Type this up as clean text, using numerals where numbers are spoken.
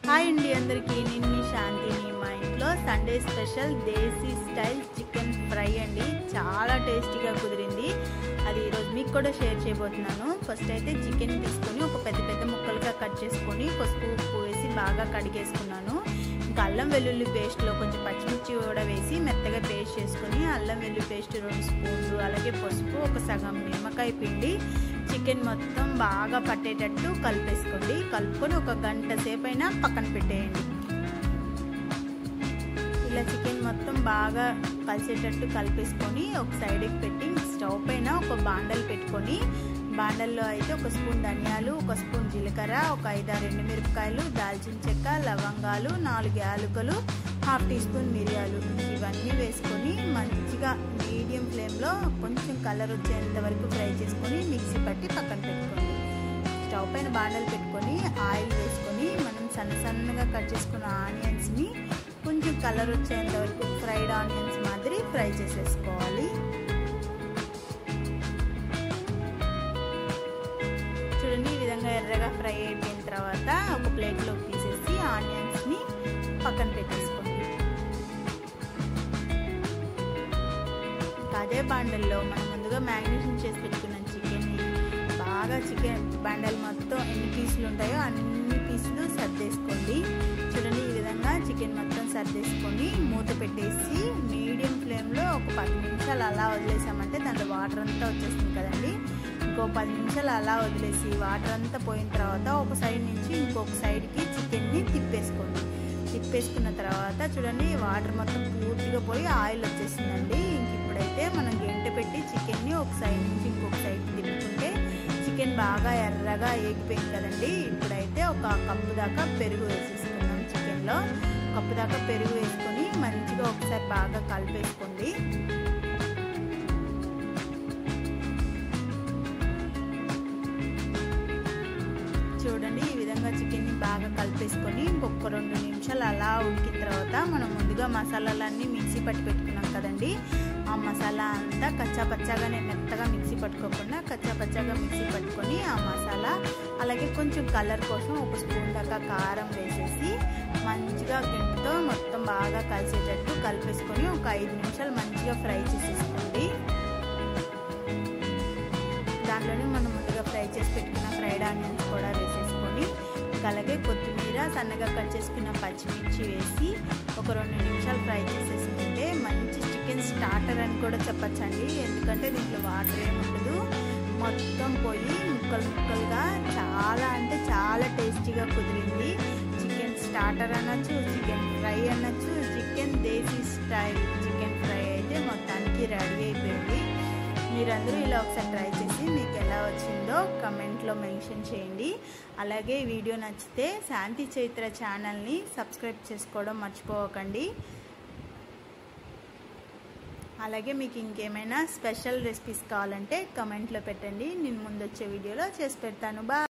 Hi అండి అందరికీ, నేను మీ శాంతిని. మా ఇంట్లో సండే స్పెషల్ దేశీ స్టైల్ చికెన్ ఫ్రై అండి. చాలా టేస్టీగా కుదిరింది. అది ఈరోజు మీకు కూడా షేర్ చేయబోతున్నాను. ఫస్ట్ అయితే చికెన్ తీసుకొని ఒక పెద్ద పెద్ద ముక్కలుగా కట్ చేసుకొని పసుపు ఉప్పు వేసి బాగా కడిగేసుకున్నాను. ఇంకా అల్లం వెల్లుల్లి పేస్ట్లో కొంచెం పచ్చిమిర్చి కూడా వేసి మెత్తగా పేస్ట్ చేసుకొని అల్లం వెల్లుల్లి పేస్ట్ 2 స్పూన్లు, అలాగే పసుపు, ఒక సగం నిమ్మకాయ పిండి చికెన్ మొత్తం బాగా పట్టేటట్టు కలిపేసుకోండి. కలుపుకొని ఒక గంట సేపు అయినా పక్కన పెట్టేయండి. ఇలా చికెన్ మొత్తం బాగా కలిసేటట్టు కలిపేసుకొని ఒక సైడ్కి పెట్టి స్టవ్ పైన ఒక బాండల్ పెట్టుకొని, బాండల్లో అయితే ఒక స్పూన్ ధనియాలు, ఒక స్పూన్ జీలకర్ర, ఒక 5-6 ఎండుమిరపకాయలు, దాల్చిన చెక్క, లవంగాలు, 4 యాలకులు, 1/2 టీ స్పూన్ మిరియాలు ఇవన్నీ వేసుకొని మంచిగా మీడియం ఫ్లేమ్లో కొంచెం కలర్ వచ్చేంత వరకు ఫ్రై చేసుకొని మిక్సీ పట్టి పక్కన పెట్టుకోండి. స్టవ్ పైన బాండలు పెట్టుకొని ఆయిల్ వేసుకొని మనం సన్నగా కట్ చేసుకున్న ఆనియన్స్ని కొంచెం కలర్ వచ్చేంత వరకు ఫ్రైడ్ ఆనియన్స్ మాదిరి ఫ్రై చేసేసుకోవాలి. చూడండి, ఈ విధంగా ఎర్రగా ఫ్రై అయిపోయిన తర్వాత ఒక ప్లేట్లోకి తీసేసి ఆనియన్స్ని పక్కన పెట్టేసుకోండి. అదే బాండల్లో మనం ముందుగా మ్యారినేషన్ చేసి పెట్టుకున్న చికెన్ని బాగా చికెన్ బాండల్ మొత్తం ఎన్ని పీసులు ఉంటాయో అన్ని పీసులు సర్దేసుకోండి. చూడండి, ఈ విధంగా చికెన్ మొత్తం సర్దేసుకొని మూత పెట్టేసి మీడియం ఫ్లేమ్లో ఒక 10 నిమిషాలు అలా వదిలేసామంటే దాంట్లో వాటర్ అంతా వచ్చేస్తుంది కదండి. ఇంకో 10 నిమిషాలు అలా వదిలేసి వాటర్ అంతా పోయిన తర్వాత ఒక సైడ్ నుంచి ఇంకొక సైడ్కి చికెన్ని తిప్పేసుకోండి. తిప్పేసుకున్న తర్వాత చూడండి, వాటర్ మొత్తం పూర్తిగా పోయి ఆయిల్ వచ్చేసిందండి. ఇప్పుడైతే మనం గంట పెట్టి చికెన్ని ఒక సైడ్ నుంచి ఇంకొక సైడ్కి తిప్పుకుంటే చికెన్ బాగా ఎర్రగా ఏగిపోయింది కదండి. ఇప్పుడైతే ఒక కప్పు దాకా పెరుగు వేసేసుకున్నాం. చికెన్లో కప్పు దాకా పెరుగు వేసుకొని మంచిగా ఒకసారి బాగా కలిపేసుకోండి. చూడండి, ఈ విధంగా చికెన్ని బాగా కలిపేసుకొని ఇంకొక 2 నిమిషాలు అలా ఉడికిన తర్వాత మనం ముందుగా మసాలాలన్నీ మిక్సీ పట్టి పెట్టుకున్నాం కదండి. ఆ మసాలా అంతా కచ్చాపచ్చాగానే మెత్తగా మిక్సీ పట్టుకోకుండా కచ్చాపచ్చాగా మిక్సీ పట్టుకొని ఆ మసాలా, అలాగే కొంచెం కలర్ కోసం ఒక స్పూన్ దాకా కారం వేసేసి మంచిగా గంటతో మొత్తం బాగా కలిసేటట్టు కలిపేసుకొని ఒక 5 నిమిషాలు మంచిగా ఫ్రై చేసేసుకోండి. దాంట్లోనే మనం ముందుగా ఫ్రై చేసి పెట్టుకున్న ఫ్రైడ్ ఆనియన్స్ కూడా వేసేసుకొని, అలాగే కొత్తిమీర, సన్నగా కట్ చేసుకున్న పచ్చిమిర్చి వేసి ఒక 2 నిమిషాలు ఫ్రై చేసేసుకుంటే మంచి చికెన్ స్టార్టర్ అని కూడా చెప్పచ్చండి. ఎందుకంటే దీంట్లో వాటర్ ఏమి ఉండదు, మొత్తం పోయి ముక్కలుగా చాలా అంటే చాలా టేస్టీగా కుదిరింది. చికెన్ స్టార్టర్ అనొచ్చు, చికెన్ ఫ్రై అనొచ్చు, చికెన్ దేశీ స్టైల్ చికెన్ ఫ్రై అయితే మొత్తానికి రెడీ అయిపోయింది. మీరందరూ ఇలా ఒకసారి ట్రై చేసి మీకు ఎలా వచ్చిందో కమెంట్లో మెన్షన్ చేయండి. అలాగే వీడియో నచ్చితే శాంతి చైత్ర ఛానల్ని సబ్స్క్రైబ్ చేసుకోవడం మర్చిపోకండి. అలాగే మీకు ఇంకేమైనా స్పెషల్ రెసిపీస్ కావాలంటే కమెంట్లో పెట్టండి, నేను ముందు వచ్చే వీడియోలో చేసి పెడతాను. బాయ్.